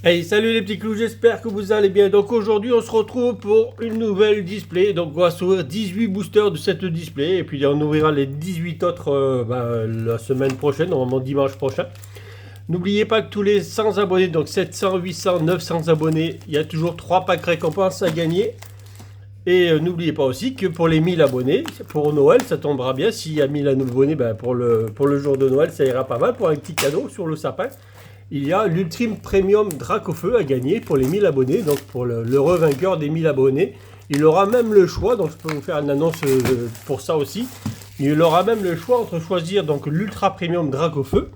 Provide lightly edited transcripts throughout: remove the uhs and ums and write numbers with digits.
Hey, salut les petits clous, j'espère que vous allez bien. Donc aujourd'hui on se retrouve pour une nouvelle display. Donc on va s'ouvrir 18 boosters de cette display. Et puis on ouvrira les 18 autres la semaine prochaine, normalement dimanche prochain. N'oubliez pas que tous les 100 abonnés, donc 700, 800, 900 abonnés, il y a toujours 3 packs récompenses à gagner. Et n'oubliez pas aussi que pour les 1000 abonnés, pour Noël, ça tombera bien. S'il y a 1000 abonnés, pour le jour de Noël, ça ira pas mal pour un petit cadeau sur le sapin. Il y a l'Ultime Premium Dracofeu à gagner pour les 1000 abonnés, donc pour l'heureux vainqueur des 1000 abonnés. Il aura même le choix, donc je peux vous faire une annonce pour ça aussi. Il aura même le choix entre choisir donc l'Ultra Premium Dracofeu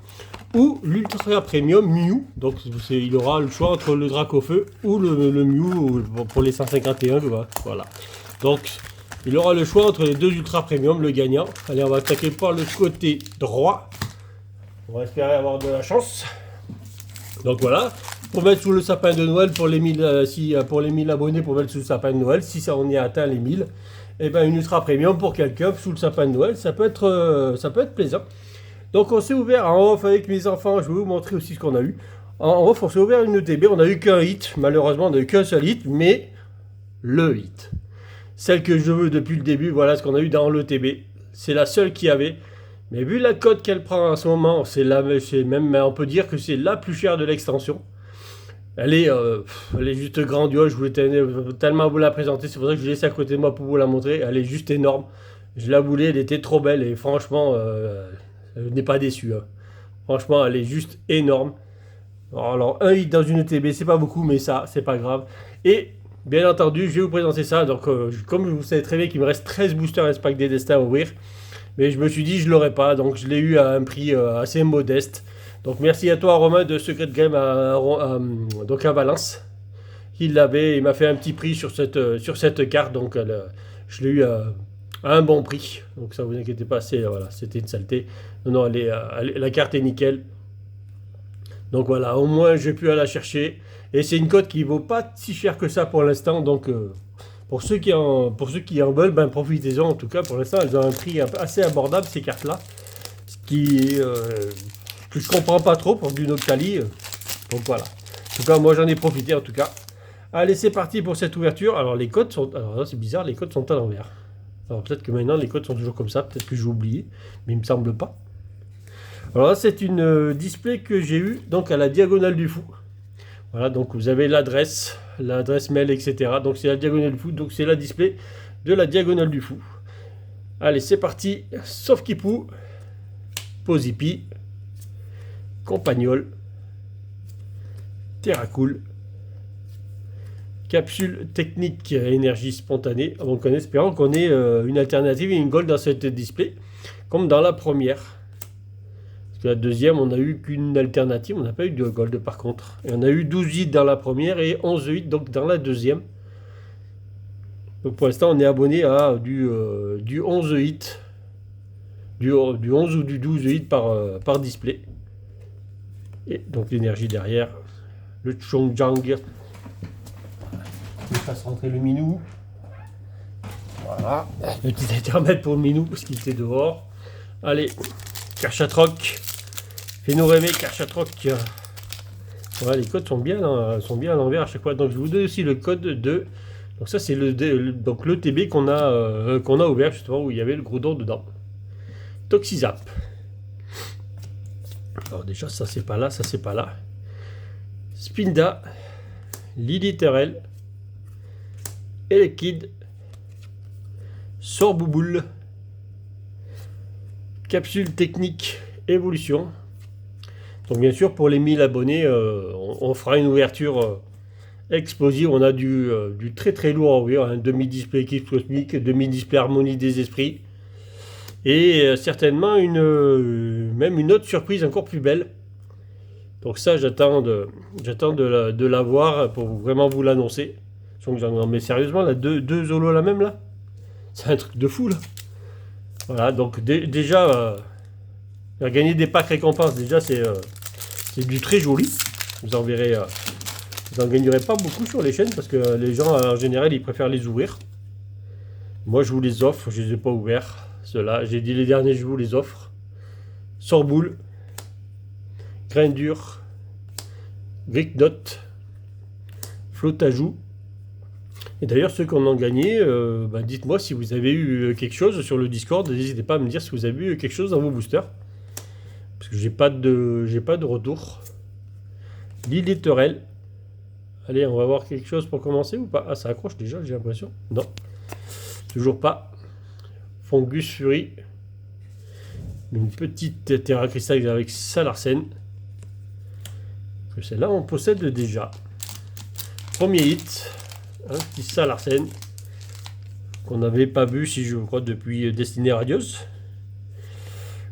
ou l'Ultra Premium Mew. Donc il aura le choix entre le Dracofeu ou le Mew pour les 151. Voilà. Donc il aura le choix entre les deux Ultra Premium, le gagnant. Allez, on va attaquer par le côté droit. On va espérer avoir de la chance. Donc voilà, pour mettre sous le sapin de Noël, pour les 1000, pour les 1000 abonnés, pour mettre sous le sapin de Noël, si ça on y a atteint les 1000, et ben une ultra premium pour quelqu'un sous le sapin de Noël, ça peut être plaisant. Donc on s'est ouvert en off avec mes enfants, je vais vous montrer aussi ce qu'on a eu. En off, on s'est ouvert une ETB, on n'a eu qu'un hit, malheureusement on n'a eu qu'un seul hit, mais le hit. Celle que je veux depuis le début, voilà ce qu'on a eu dans l'ETB. C'est la seule qu'il y avait. Mais vu la cote qu'elle prend en ce moment, on peut dire que c'est la plus chère de l'extension. Elle est juste grandiose, je voulais tellement vous la présenter, c'est pour ça que je l'ai laissée à côté de moi pour vous la montrer. Elle est juste énorme. Je la voulais, elle était trop belle et franchement, je n'ai pas déçu. Hein. Franchement, elle est juste énorme. Alors, un hit dans une ETB, c'est pas beaucoup, mais ça, c'est pas grave. Et bien entendu, je vais vous présenter ça. Donc, comme vous savez très bien qu'il me reste 13 boosters Impact des Destins à ouvrir. Mais je me suis dit je l'aurais pas, donc je l'ai eu à un prix assez modeste. Donc merci à toi Romain de Secret Game donc à Valence. Il m'a fait un petit prix sur cette carte, donc je l'ai eu à un bon prix. Donc ça vous inquiétez pas, c'était une saleté. Non, la carte est nickel. Donc voilà, au moins j'ai pu aller la chercher. Et c'est une cote qui vaut pas si cher que ça pour l'instant, donc pour ceux qui en veulent, profitez-en. En tout cas, pour l'instant, elles ont un prix assez abordable, ces cartes-là. Ce que je comprends pas trop pour du Noctali. Donc voilà. En tout cas, moi, j'en ai profité, en tout cas. Allez, c'est parti pour cette ouverture. Alors, les codes sont... Alors là, c'est bizarre, les codes sont à l'envers. Alors, peut-être que maintenant, les codes sont toujours comme ça. Peut-être que j'ai oublié. Mais il me semble pas. Alors là, c'est une display que j'ai eue, donc à la diagonale du fou. Voilà, donc vous avez l'adresse mail, etc. Donc c'est la diagonale du fou, donc c'est la display de la diagonale du fou. Allez, c'est parti. Sauf Kipou, Posipi, Compagnol, Terracool, Capsule technique énergie spontanée. Donc en espérant qu'on ait une alternative et une gold dans cette display, comme dans la première. La deuxième, on n'a eu qu'une alternative, on n'a pas eu de gold par contre. Et on a eu 12 hits dans la première et 11 hits donc dans la deuxième. Donc pour l'instant, on est abonné à du 11 hits. Du 11 ou du 12 hits par display. Et donc l'énergie derrière. Le Chongjiang. Je fasse rentrer le minou. Voilà. Le petit intermède pour le minou parce qu'il était dehors. Allez, Karchatroc. Fais-nous rêver, Karchatroc. Voilà, les codes sont bien à l'envers à chaque fois. Donc je vous donne aussi le code de. Donc ça c'est le TB qu'on a ouvert justement où il y avait le gros don dedans. Toxizap. Alors déjà ça c'est pas là, ça c'est pas là. Spinda, Liliterel, Elekid, Sorbouboule, Capsule technique évolution. Donc bien sûr pour les 1000 abonnés on fera une ouverture explosive. On a du très très lourd à ouvrir, un demi-display équipe cosmique, demi-display harmonie des esprits et certainement même une autre surprise encore plus belle. Donc ça j'attends de la voir pour vraiment vous l'annoncer. Mais sérieusement là, deux Zolos la même là, c'est un truc de fou là. Voilà, donc déjà gagner des packs récompenses, déjà c'est du très joli. Vous en verrez, vous en gagnerez pas beaucoup sur les chaînes parce que les gens en général ils préfèrent les ouvrir. Moi je vous les offre, je les ai pas ouverts. Ceux-là, j'ai dit les derniers je vous les offre. Sorboule, Grain dur, Grickdot, Flotajou. Et d'ailleurs, ceux qui en ont gagné, dites-moi si vous avez eu quelque chose sur le Discord. N'hésitez pas à me dire si vous avez eu quelque chose dans vos boosters. Parce que j'ai pas de retour. Littorel. Allez, on va voir quelque chose pour commencer ou pas? Ah, ça accroche déjà, j'ai l'impression. Non. Toujours pas. Fungus Fury. Une petite Terra Crystal avec Salarsen. Celle-là, on possède déjà. Premier hit. Un petit Salarsen. Qu'on n'avait pas vu, si je crois, depuis Destinée Radieuse.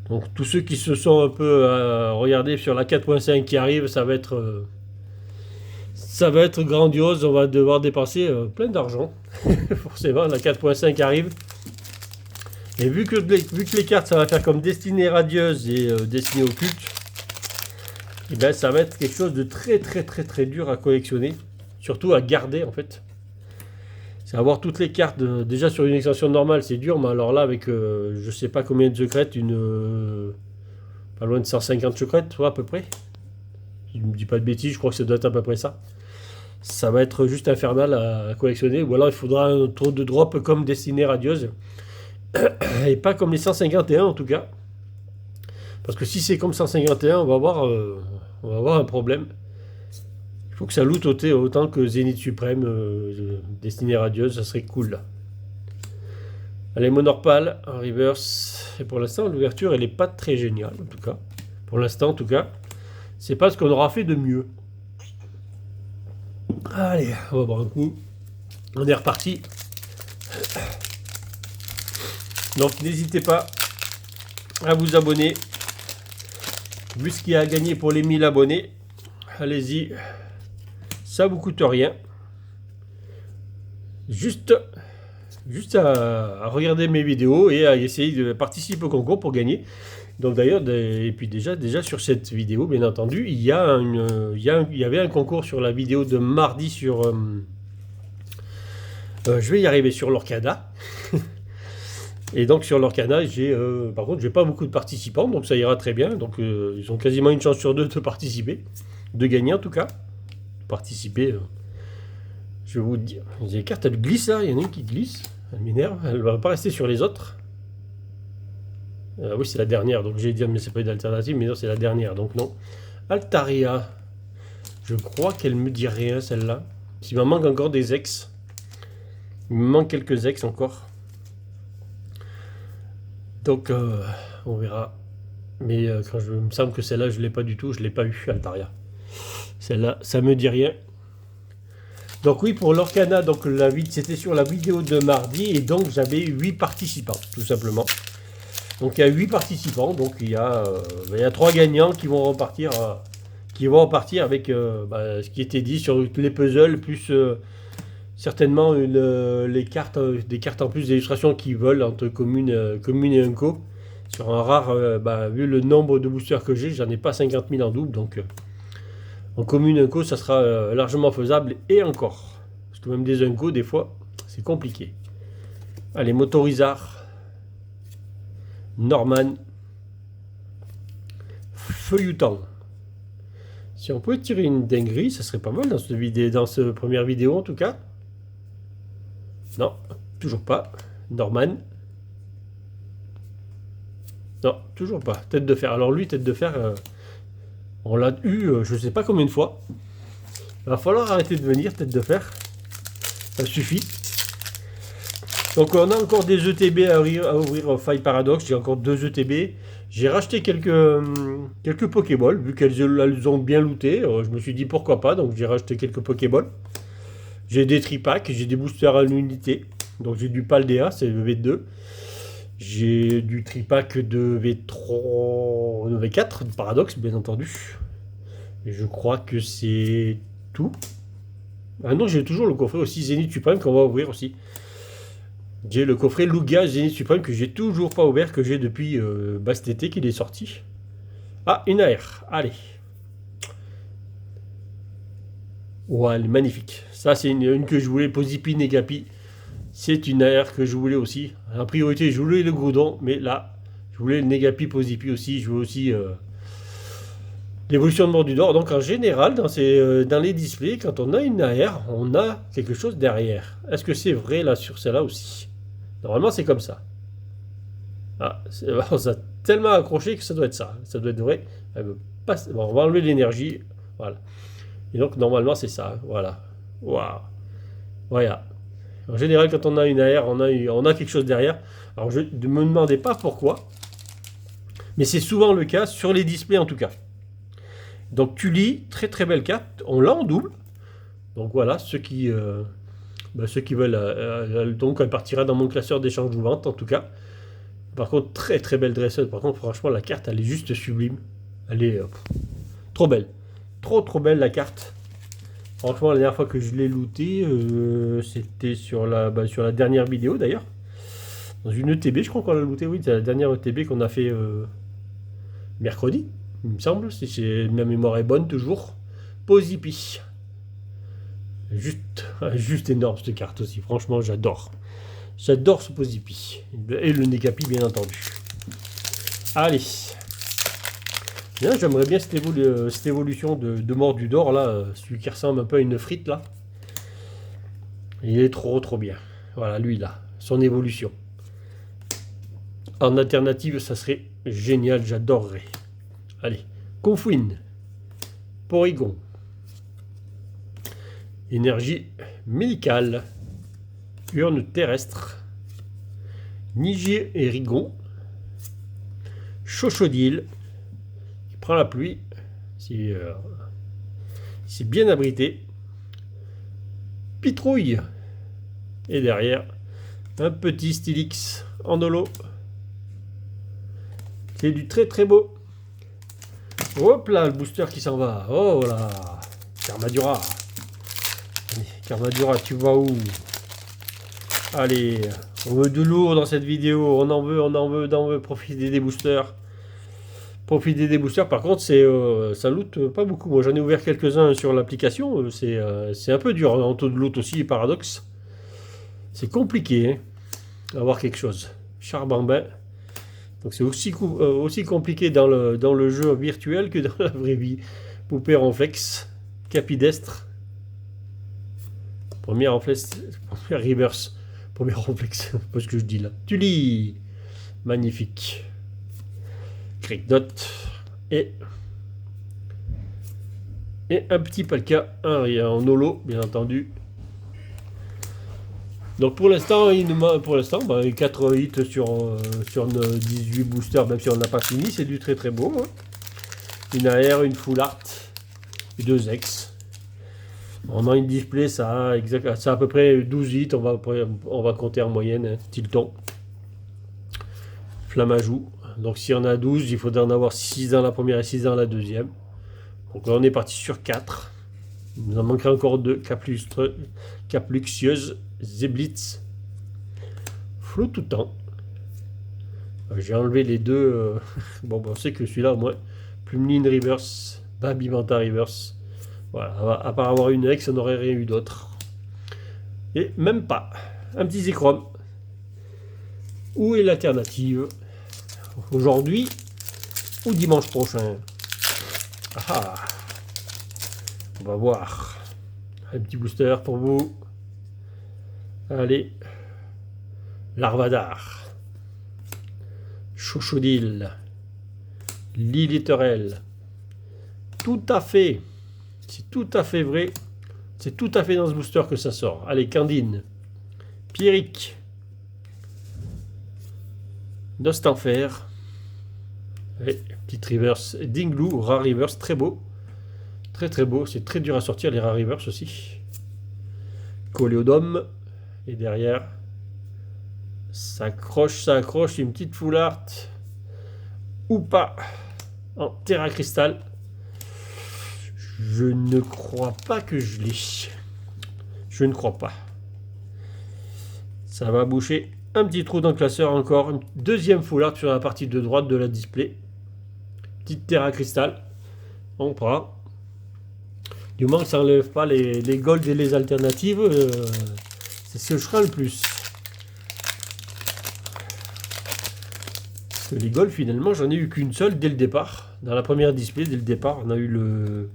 Donc, tous ceux qui se sont un peu regardés sur la 4.5 qui arrive, ça va être grandiose. On va devoir dépenser plein d'argent. Forcément, la 4.5 arrive. Et vu que les cartes, ça va faire comme Destinée Radieuse et Destinée Occulte, et ben ça va être quelque chose de très dur à collectionner. Surtout à garder, en fait. C'est avoir toutes les cartes. Déjà, sur une extension normale, c'est dur. Mais alors là, avec je sais pas combien de secrètes, pas loin de 150 secrètes, à peu près. Je ne me dis pas de bêtises, je crois que ça doit être à peu près ça. Ça va être juste infernal à collectionner. Ou alors, il faudra un tour de drop comme Destinée Radieuse. Et pas comme les 151 en tout cas. Parce que si c'est comme 151, on va avoir un problème. Il faut que ça loot autant que Zénith Suprême, Destinée Radieuse, ça serait cool là. Allez, Monorpal en reverse. Et pour l'instant, l'ouverture elle est pas très géniale en tout cas. Pour l'instant en tout cas. C'est pas ce qu'on aura fait de mieux. Allez, on va boire un coup. On est reparti. Donc n'hésitez pas à vous abonner. Vu ce qu'il y a à gagner pour les 1000 abonnés, allez-y. Ça vous coûte rien. Juste à regarder mes vidéos et à essayer de participer au concours pour gagner. Donc d'ailleurs, et puis déjà sur cette vidéo, bien entendu, il y avait un concours sur la vidéo de mardi sur... je vais y arriver sur l'Orcana. Et donc sur l'Orcana, par contre, j'ai pas beaucoup de participants, donc ça ira très bien. Donc ils ont quasiment une chance sur deux de participer, de gagner en tout cas. Participer, je vais vous dire. Les cartes, elles glissent là, il y en a une qui glisse, elle m'énerve, elle va pas rester sur les autres. Oui, c'est la dernière, donc j'ai dit, mais c'est pas une alternative, mais non, c'est la dernière, donc non. Altaria, je crois qu'elle me dit rien celle-là. Il m'en manque encore des ex. Il me manque quelques ex encore. Donc, on verra. Mais il me semble que celle-là, je ne l'ai pas du tout. Je ne l'ai pas eu, Altaria. Celle-là, ça me dit rien. Donc oui, pour l'Orcana, donc c'était sur la vidéo de mardi. Et donc, j'avais 8 participants, tout simplement. Donc, il y a 8 participants. Donc, il y a 3 gagnants qui vont repartir avec ce qui était dit sur les puzzles, plus... certainement des cartes en plus d'illustrations qui volent entre commune et Unco. Sur un rare, vu le nombre de boosters que j'ai, j'en ai pas 50 000 en double. Donc en commune Unco, ça sera largement faisable et encore. Parce que même des Unco, des fois, c'est compliqué. Allez, Motorizar, Norman, Feuilleton. Si on pouvait tirer une dinguerie, ça serait pas mal dans cette première vidéo en tout cas. Non, toujours pas. Norman. Non, toujours pas. Tête de fer. Alors lui, tête de fer, on l'a eu je sais pas combien de fois. Il va falloir arrêter de venir, tête de fer. Ça suffit. Donc on a encore des ETB à ouvrir Faille Paradox. J'ai encore 2 ETB. J'ai racheté quelques Pokéballs, vu qu'elles ont bien looté. Je me suis dit pourquoi pas, donc j'ai racheté quelques Pokéballs. J'ai des tripacks, j'ai des boosters à l'unité. Donc j'ai du Paldea, c'est le V2. J'ai du tripack de V3, de V4, de Paradox, bien entendu. Et je crois que c'est tout. Ah non, j'ai toujours le coffret aussi Zénith Suprême qu'on va ouvrir aussi. J'ai le coffret Lugia Zénith Suprême que j'ai toujours pas ouvert, que j'ai depuis cet été qu'il est sorti. Ah, une AR, allez. Ouais, elle est magnifique. Ça, c'est une que je voulais, Posipi Negapi. C'est une AR que je voulais aussi. En priorité, je voulais le Groudon, mais là, je voulais le Negapi Posipi aussi. Je veux aussi L'évolution de Mordudor, donc en général, dans les displays, quand on a une AR, on a quelque chose derrière. Est-ce que c'est vrai là sur celle-là aussi? Normalement, c'est comme ça. Ah, on s'est tellement accroché que ça doit être ça. Ça doit être vrai. Bon, on va enlever l'énergie. Voilà. Et donc, normalement, c'est ça. Voilà. Waouh. Voilà. En général, quand on a une AR, on a quelque chose derrière. Alors, je ne me demandez pas pourquoi. Mais c'est souvent le cas sur les displays en tout cas. Donc tu lis, très très belle carte, on l'a en double. Donc voilà, ceux qui veulent, donc elle partira dans mon classeur d'échange ou vente en tout cas. Par contre, très très belle dresseuse. Par contre, franchement, la carte, elle est juste sublime. Elle est trop belle. Trop trop belle la carte. Franchement, la dernière fois que je l'ai looté, c'était sur la dernière vidéo d'ailleurs. Dans une ETB, je crois qu'on l'a looté, oui, c'est la dernière ETB qu'on a fait mercredi, il me semble, si ma mémoire est bonne toujours. Posipi. Juste énorme cette carte aussi, franchement j'adore. J'adore ce Posipi. Et le Nekapi bien entendu. Allez. J'aimerais bien cette évolution de Mordudor là, celui qui ressemble un peu à une frite là. Il est trop trop bien. Voilà, lui là, son évolution. En alternative, ça serait génial, j'adorerais. Allez, Confouine, Porygon, Énergie médicale, Urne terrestre, Niger et Rigon, Chochodile, qui prend la pluie, c'est bien abrité, Pitrouille, et derrière, un petit Stylix en holo. C'est du très très beau. Hop là, le booster qui s'en va. Oh là, Karmadura. Allez, Karmadura, tu vas où? Allez, on veut du lourd dans cette vidéo. On en veut. Profitez des boosters. Profitez des boosters. Par contre, ça loot pas beaucoup. Moi, j'en ai ouvert quelques-uns sur l'application. C'est un peu dur en taux de loot aussi, paradoxe. C'est compliqué, hein, d'avoir quelque chose. Charbambin. Donc c'est aussi compliqué dans le jeu virtuel que dans la vraie vie. Poupée Ronflex, Capidestre, première reverse, première Ronflex, c'est pas ce que je dis là. Tully, magnifique. Crickdot et un petit Palka, en holo bien entendu. Donc pour l'instant, 4 hits sur nos 18 boosters, même si on n'a pas fini, c'est du très très beau. Hein. Une AR, une full art, et 2 X. On a une display, ça a à peu près 12 hits, on va compter en moyenne, hein. Tilton. Flamajou. Donc si on a 12, il faudrait en avoir 6 dans la première et 6 dans la deuxième. Donc là on est parti sur 4. Il nous en manquerait encore 2. Capluxieuse, Zeblitz, Flotoutan. J'ai enlevé les deux. Bon, on sait que celui-là, au moins, Plumeline Reverse, Babimanta Reverse. Voilà, à part avoir une ex, on n'aurait rien eu d'autre. Et même pas. Un petit Zekrom. Où est l'alternative? Aujourd'hui ou dimanche prochain? Ah, on va voir. Un petit booster pour vous. Allez. Larvadar. Chochodile. Liliterel. Tout à fait. C'est tout à fait vrai. C'est tout à fait dans ce booster que ça sort. Allez, Candine. Pierrick. Nostenfer. Et petite reverse. Dinglou. Rare reverse. Très beau. Très très beau. C'est très dur à sortir les rare reverse aussi. Coléodome. Et derrière, ça accroche, une petite full art ou pas en Terra Cristal. Je ne crois pas que je l'ai. Je ne crois pas. Ça va boucher un petit trou dans le classeur encore. Une deuxième full art sur la partie de droite de la display. Petite Terra Cristal. On prend. Du moment que ça n'enlève pas les golds et les alternatives. C'est ce que je ferai le plus. Les Gold, finalement, j'en ai eu qu'une seule dès le départ. Dans la première display, dès le départ, on a eu le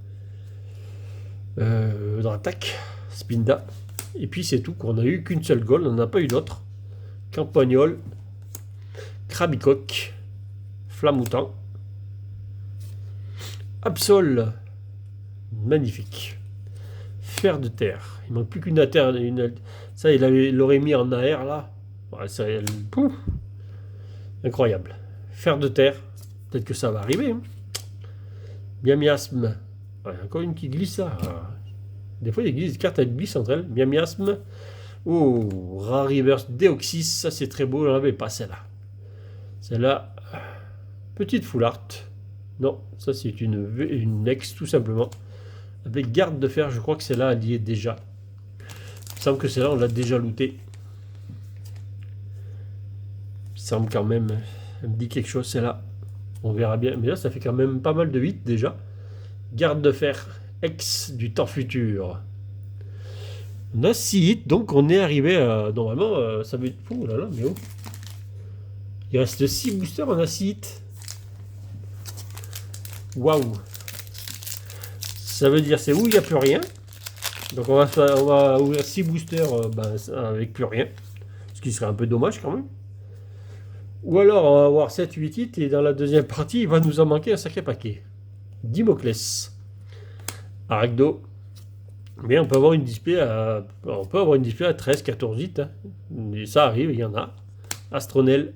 Dratak, Spinda. Et puis c'est tout. On a eu qu'une seule Gold, on n'a pas eu d'autre. Campagnol, Krabicoque, Flamoutant, Absol, magnifique. Fer de terre. Il manque plus qu'une terre. Ça, il l'aurait mis en AR là. Ouais, ça, pouf, incroyable. Fer de terre. Peut-être que ça va arriver. Hein. Bien miasme. Ouais, encore une qui glisse là. Des fois, les cartes elles glissent entre elles. Bien miasme. Oh, Rare Reverse Deoxys. Ça, c'est très beau. On n'avait pas celle-là. Celle-là, petite full art. Non, ça, c'est une ex tout simplement. Avec garde de fer, je crois que celle-là, elle y est déjà. Il me semble que celle-là, on l'a déjà looté. Il me semble quand même. Elle me dit quelque chose, celle-là. On verra bien. Mais là, ça fait quand même pas mal de 8 déjà. Garde de fer, ex du temps futur. On a 6 hits, donc on est arrivé à. Normalement, ça veut être. Oh là là, mais oh. Il reste 6 boosters, on a 6 hits. Waouh! Ça veut dire c'est où il n'y a plus rien. Donc on va ouvrir 6 boosters avec plus rien. Ce qui serait un peu dommage quand même. Ou alors on va avoir 7-8 hits et dans la deuxième partie il va nous en manquer un sacré paquet. Dimoclès. Arachdo. Mais on peut avoir une display à 13-14 hits. Hein. Et ça arrive, il y en a. Astronel.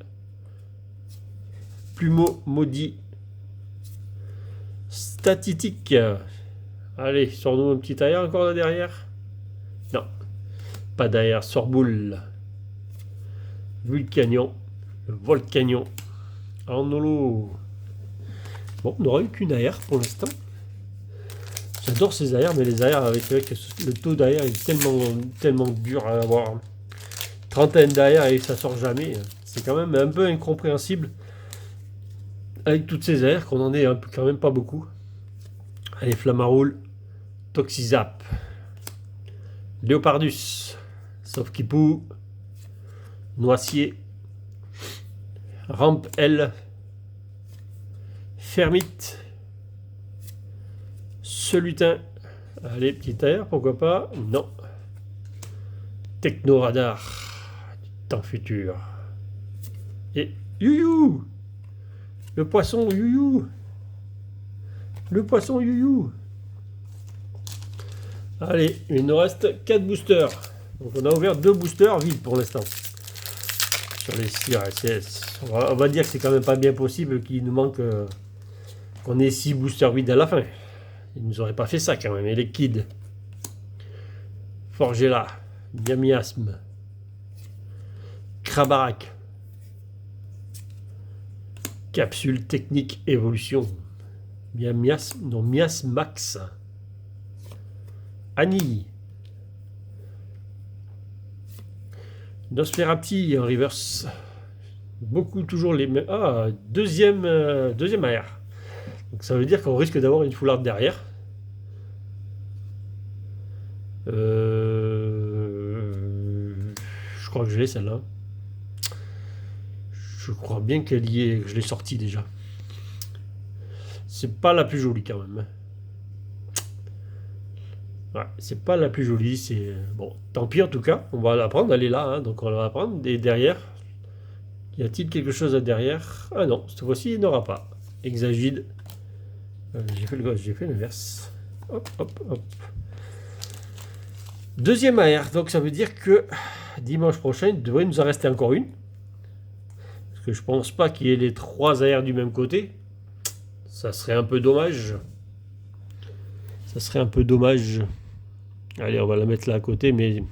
Plumeau maudit. Statistique. Allez, sors-nous un petit tailleur encore là derrière. Non, pas derrière, Sorboule. Vulcanion. Volcanion. Arnolo. Bon, on n'aura eu qu'une AR pour l'instant. J'adore ces AR, mais les AR avec le taux d'AR est tellement dur à avoir. Trentaine d'AR et ça sort jamais. C'est quand même un peu incompréhensible. Avec toutes ces AR qu'on en ait quand même pas beaucoup. Allez, Flammaroule. Toxizap. Léopardus. Sauf-Kipou. Noicier. Rampe L. Fermite. Solutin. Allez, petit air, pourquoi pas. Non. Technoradar. Du temps futur. Et Youyou. Le poisson Youyou. Le poisson Youyou. Allez, il nous reste 4 boosters. Donc on a ouvert 2 boosters vides pour l'instant. Sur les 6 RSS. On va dire que c'est quand même pas bien possible qu'il nous manque qu'on ait 6 boosters vides à la fin. Ils nous auraient pas fait ça quand même. Et les kids. Forgella. Miasme. Krabarak. Capsule technique évolution. Miasme. Non, Miasmax. Annie. Nosferati en reverse. Beaucoup toujours les mêmes. Ah, deuxième AR. Donc ça veut dire qu'on risque d'avoir une full art derrière. Je crois que je l'ai celle-là. Je crois bien qu'elle y est. Je l'ai sortie déjà. C'est pas la plus jolie quand même. Ouais, c'est pas la plus jolie, c'est bon, tant pis en tout cas, on va la prendre, elle est là, hein, donc on va la prendre. Et derrière, y a-t-il quelque chose à derrière? Ah non, cette fois-ci il n'y en aura pas. Hexagide, j'ai fait l'inverse. Hop, hop, hop. Deuxième AR, donc ça veut dire que dimanche prochain, il devrait nous en rester encore une. Parce que je pense pas qu'il y ait les 3 AR du même côté. Ça serait un peu dommage. Ça serait un peu dommage. Allez, on va la mettre là à côté, mais elle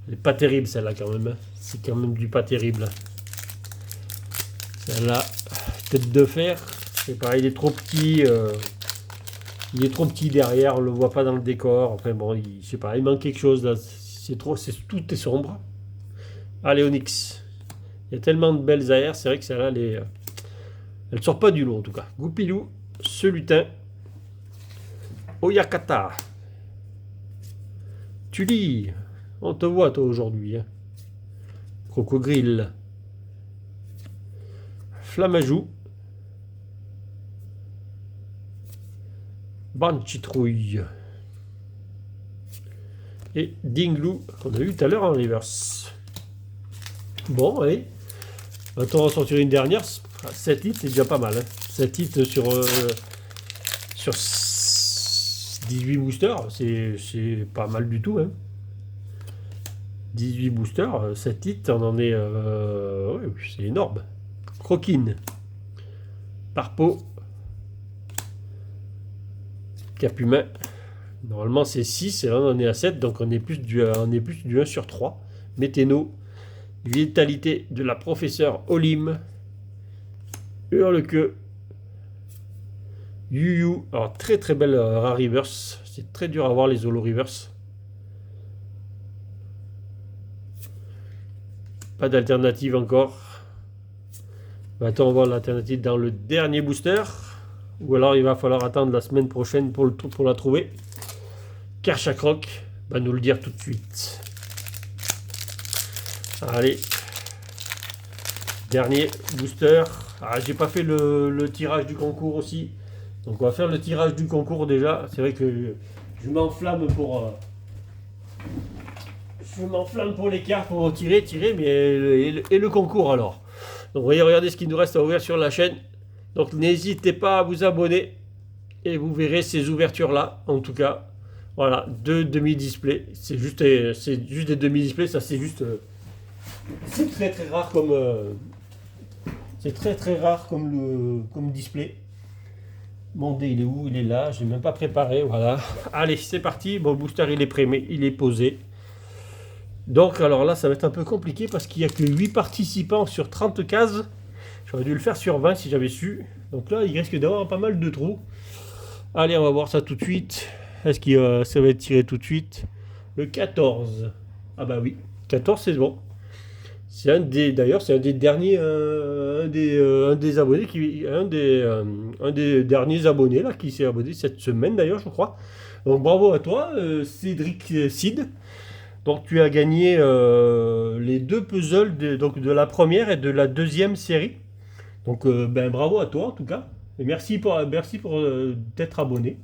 n'est pas terrible celle-là quand même. C'est quand même du pas terrible. Celle-là, tête de fer. C'est pareil, il est trop petit. Il est trop petit derrière, on le voit pas dans le décor. Enfin bon, je sais pas, il manque quelque chose là. Tout est sombre. Allez, Onyx. Il y a tellement de belles AR, c'est vrai que celle-là, elle sort pas du lot en tout cas. Goupilou, ce lutin. Oyakata. Tully. On te voit toi aujourd'hui. Hein. Crocogrill. Flamajou, Banchitrouille et Dinglou qu'on a vu tout à l'heure en reverse. Bon, allez, maintenant on va sortir une dernière. 7 hits, c'est déjà pas mal. Hein. 7 hits sur 18 boosters, c'est pas mal du tout. Hein. 18 boosters, 7 hits, on en est... ouais, c'est énorme. Croquine, Parpo, Capumain. Normalement c'est 6 et là on est à 7, donc on est plus du 1 sur 3. Météno, Vitalité de la professeure Olim, Hurlequeux, Yu. Alors très très belle rare reverse. C'est très dur à voir les holo reverse. Pas d'alternative encore. Maintenant on va voir l'alternative dans le dernier booster. Ou alors il va falloir attendre la semaine prochaine pour la trouver. Kershakroc va nous le dire tout de suite. Allez. Dernier booster. Ah, j'ai pas fait le tirage du concours aussi. Donc on va faire le tirage du concours déjà. C'est vrai que je m'enflamme pour... je m'enflamme pour les cartes, pour tirer, mais et le concours alors. Donc regardez ce qu'il nous reste à ouvrir sur la chaîne. Donc n'hésitez pas à vous abonner. Et vous verrez ces ouvertures là. En tout cas, voilà, 2 demi-displays. C'est juste des demi-displays. Ça c'est juste... c'est très très rare comme... c'est très très rare comme display. Mon dé il est où? Il est là. Je n'ai même pas préparé. Voilà. Allez, c'est parti. Bon, le booster il est prémé. Il est posé. Donc alors là ça va être un peu compliqué parce qu'il n'y a que 8 participants sur 30 cases. J'aurais dû le faire sur 20 si j'avais su. Donc là il risque d'avoir pas mal de trous. Allez, on va voir ça tout de suite. Est-ce que ça va être tiré tout de suite? Le 14. Ah bah oui, 14 c'est bon. C'est d'ailleurs c'est un des derniers, un des abonnés un des derniers abonnés là qui s'est abonné cette semaine d'ailleurs je crois. Donc bravo à toi Cédric Sid. Donc tu as gagné les 2 puzzles de la première et de la deuxième série. Donc ben bravo à toi en tout cas. Et merci pour t'être abonné.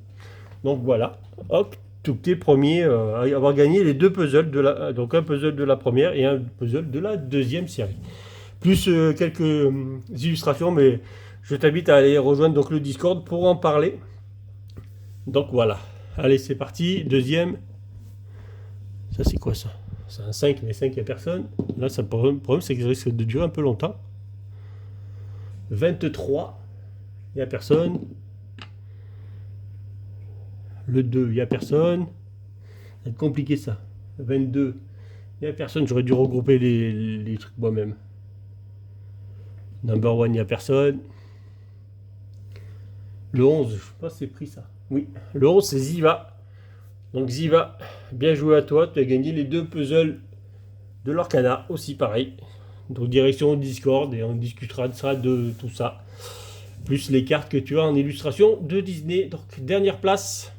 Donc voilà. Hop, tu es premier à avoir gagné les 2 puzzles donc un puzzle de la première et un puzzle de la deuxième série. Plus quelques illustrations, mais je t'invite à aller rejoindre donc le Discord pour en parler. Donc voilà. Allez, c'est parti. Deuxième. Ça, c'est quoi ça? C'est un 5, mais 5, il n'y a personne. Là, le problème, c'est que ça risque de durer un peu longtemps. 23, il n'y a personne. Le 2, il n'y a personne. Ça va être compliqué, ça. 22, il n'y a personne. J'aurais dû regrouper les trucs moi-même. Number 1, il n'y a personne. Le 11, je sais pas si c'est pris, ça. Oui, le 11, c'est Ziva. Donc Ziva, bien joué à toi, tu as gagné les 2 puzzles de l'Orcana, aussi pareil. Donc direction Discord et on discutera de tout ça. Plus les cartes que tu as en illustration de Disney. Donc dernière place.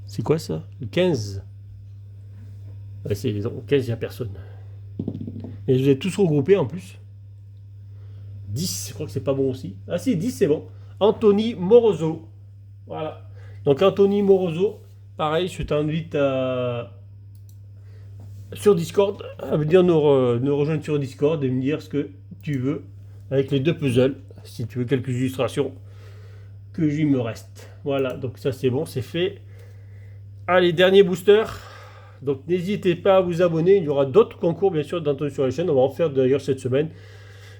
C'est quoi ça? Le 15. Ouais, c'est le 15, il n'y a personne. Et je les ai tous regroupés en plus. 10, je crois que c'est pas bon aussi. Ah si, 10 c'est bon. Anthony Moroso. Voilà. Donc Anthony Moroso, pareil, je t'invite sur Discord à venir nous rejoindre sur Discord et me dire ce que tu veux avec les 2 puzzles. Si tu veux quelques illustrations que j'y me reste. Voilà, donc ça c'est bon, c'est fait. Allez, dernier booster. Donc n'hésitez pas à vous abonner. Il y aura d'autres concours bien sûr d'Anthony sur la chaîne. On va en faire d'ailleurs cette semaine.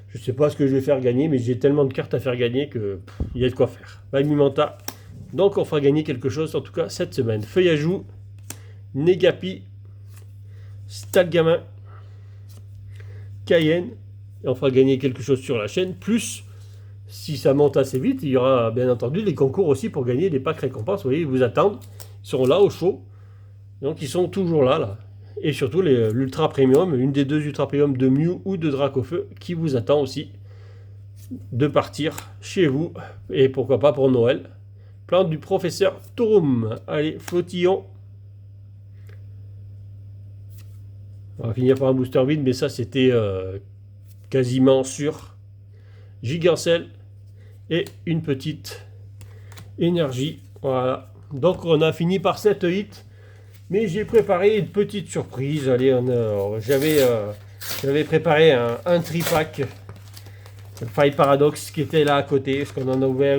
Je ne sais pas ce que je vais faire gagner, mais j'ai tellement de cartes à faire gagner que il y a de quoi faire. Mimanta. Donc on fera gagner quelque chose en tout cas cette semaine. Feuillajou, Negapi, Stalgamin, Cayenne. Et on fera gagner quelque chose sur la chaîne. Plus, si ça monte assez vite, il y aura bien entendu les concours aussi pour gagner des packs récompenses. Vous voyez, ils vous attendent. Ils sont là au chaud. Donc ils sont toujours là. Et surtout l'Ultra Premium, une des 2 Ultra Premium de Mew ou de Dracofeu qui vous attend aussi de partir chez vous. Et pourquoi pas pour Noël. Plante du professeur Touroum. Allez, Flottillon. On va finir par un booster vide, mais ça c'était quasiment sûr. Gigancell et une petite énergie. Voilà. Donc on a fini par cette hit. Mais j'ai préparé une petite surprise. Allez, j'avais préparé un tripack Five Paradox qui était là à côté. Parce qu'on en a ouvert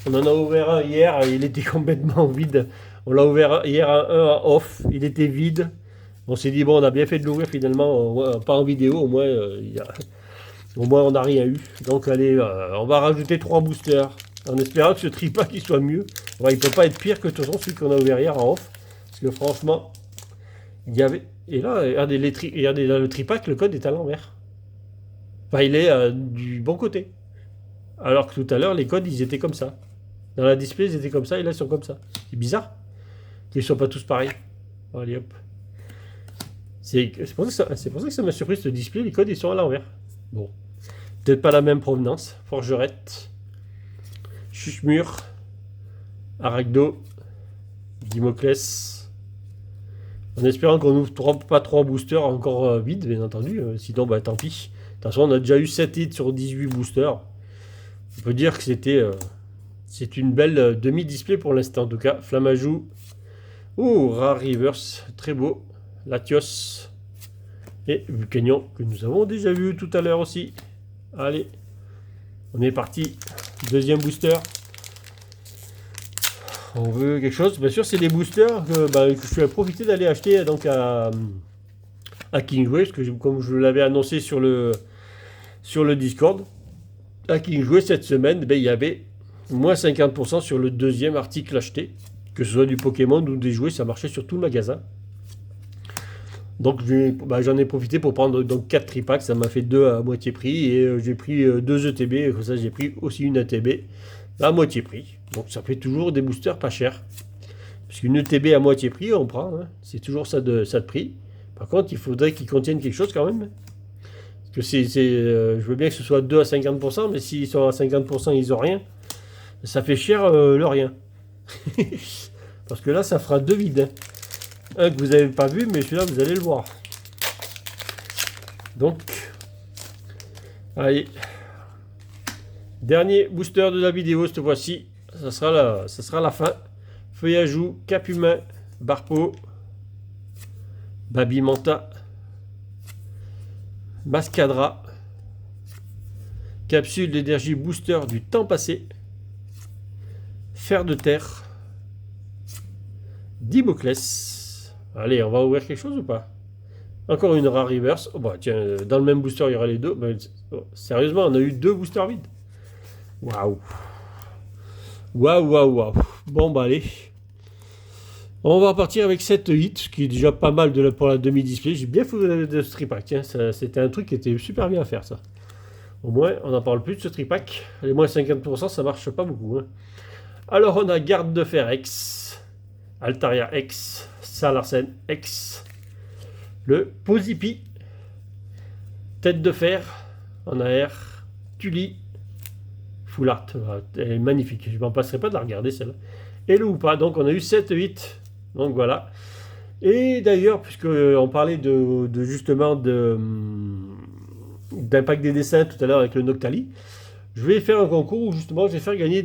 on en a ouvert un hier. Il était complètement vide. On l'a ouvert hier un en off. Il était vide. On s'est dit, bon, on a bien fait de l'ouvrir finalement. Pas en vidéo, au moins, on n'a rien eu. Donc allez, on va rajouter 3 boosters. En espérant que ce tripack il soit mieux. Ouais, il ne peut pas être pire que de toute façon celui qu'on a ouvert hier en off. Parce que franchement, il y avait... Et là, regardez, regardez dans le tripack, le code est à l'envers. Enfin, il est du bon côté. Alors que tout à l'heure, les codes, ils étaient comme ça. Dans la display, ils étaient comme ça et là, ils sont comme ça. C'est bizarre qu'ils ne soient pas tous pareils. Allez, hop. C'est pour ça que ça m'a surpris, ce display. Les codes, ils sont à l'envers. Bon. Peut-être pas la même provenance. Forgerette. Chuchemur, Arachdo, Dimoclès. En espérant qu'on n'ouvre pas 3 boosters encore vides, bien entendu. Sinon, bah, tant pis. De toute façon, on a déjà eu 7 hits sur 18 boosters. On peut dire que c'est une belle demi-display pour l'instant. En tout cas, Flamajou. Oh, Rare Reverse. Très beau. Latios. Et Vulcanion, que nous avons déjà vu tout à l'heure aussi. Allez, on est parti. Deuxième booster. On veut quelque chose. Bien sûr, c'est des boosters que je suis profité d'aller acheter donc à Kingsway, parce que comme je l'avais annoncé sur le Discord, à Kingsway cette semaine, il y avait moins 50% sur le deuxième article acheté, que ce soit du Pokémon ou des jouets, ça marchait sur tout le magasin. Donc j'en ai profité pour prendre donc 4 tripacks, ça m'a fait 2 à moitié prix, et j'ai pris 2 ETB, comme ça j'ai pris aussi une ETB à moitié prix. Donc ça fait toujours des boosters pas chers. Parce qu'une ETB à moitié prix, on prend, hein. C'est toujours ça de prix. Par contre, il faudrait qu'ils contiennent quelque chose quand même. Parce que je veux bien que ce soit 2 à 50%, mais s'ils sont à 50%, ils n'ont rien. Ça fait cher le rien. Parce que là, ça fera 2 vides. Hein. Un que vous n'avez pas vu, mais celui-là, vous allez le voir. Donc, allez. Dernier booster de la vidéo, cette fois-ci. Ça sera la fin. Feuillajou, Cap Humain, Barpo, Babimanta, Mascadra, capsule d'énergie booster du temps passé, Fer de terre, Dimoclès. Allez, on va ouvrir quelque chose ou pas? Encore une rare reverse. Oh bah tiens, dans le même booster, il y aura les deux. Bah, sérieusement, on a eu 2 boosters vides. Waouh. Waouh, waouh, waouh. Bon, bah allez. On va repartir avec cette hit, qui est déjà pas mal pour la demi-display. J'ai bien foutu de ce tripack. Tiens, c'était un truc qui était super bien à faire, ça. Au moins, on n'en parle plus de ce tripack. Les moins 50%, ça marche pas beaucoup. Hein. Alors, on a Garde de Fer X, Altaria X, Salarsen X, le Pozipi, Tête de Fer, en AR, Tully, Full Art, elle est magnifique, je m'en passerai pas de la regarder celle-là. Et le Hoopa, donc on a eu 7-8, donc voilà. Et d'ailleurs, puisqu'on parlait justement d'impact des dessins tout à l'heure avec le Noctali, je vais faire un concours où justement je vais faire gagner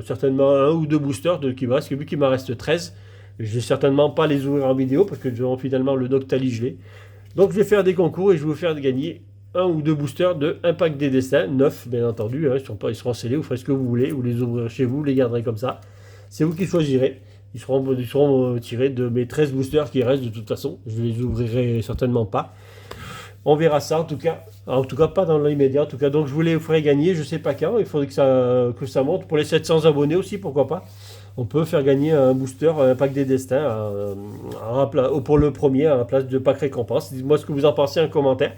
certainement 1 ou 2 boosters qui me reste, vu qu'il m'en reste 13. Je vais certainement pas les ouvrir en vidéo parce que finalement le Noctali je l'ai. Donc je vais faire des concours et je vais vous faire gagner 1 ou 2 boosters de Impact des dessins, 9 bien entendu, hein, ils seront scellés, vous ferez ce que vous voulez, vous les ouvrirez chez vous, vous les garderez comme ça. C'est vous qui choisirez. Ils seront tirés de mes 13 boosters qui restent de toute façon. Je les ouvrirai certainement pas. On verra ça en tout cas pas dans l'immédiat. En tout cas, donc je vous les ferai gagner, je sais pas quand. Il faudrait que ça monte pour les 700 abonnés aussi, pourquoi pas. On peut faire gagner un booster, un pack des destins pour le premier à la place de pack récompense. Dites-moi ce que vous en pensez en commentaire.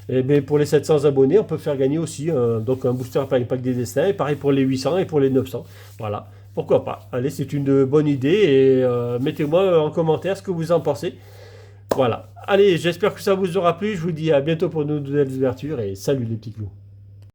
Et bien, pour les 700 abonnés, on peut faire gagner aussi donc un booster pack des destins. Et pareil pour les 800 et pour les 900. Voilà, pourquoi pas. Allez, c'est une bonne idée. Et mettez-moi en commentaire ce que vous en pensez. Voilà. Allez, j'espère que ça vous aura plu. Je vous dis à bientôt pour de nouvelles ouvertures. Et salut les petits clous.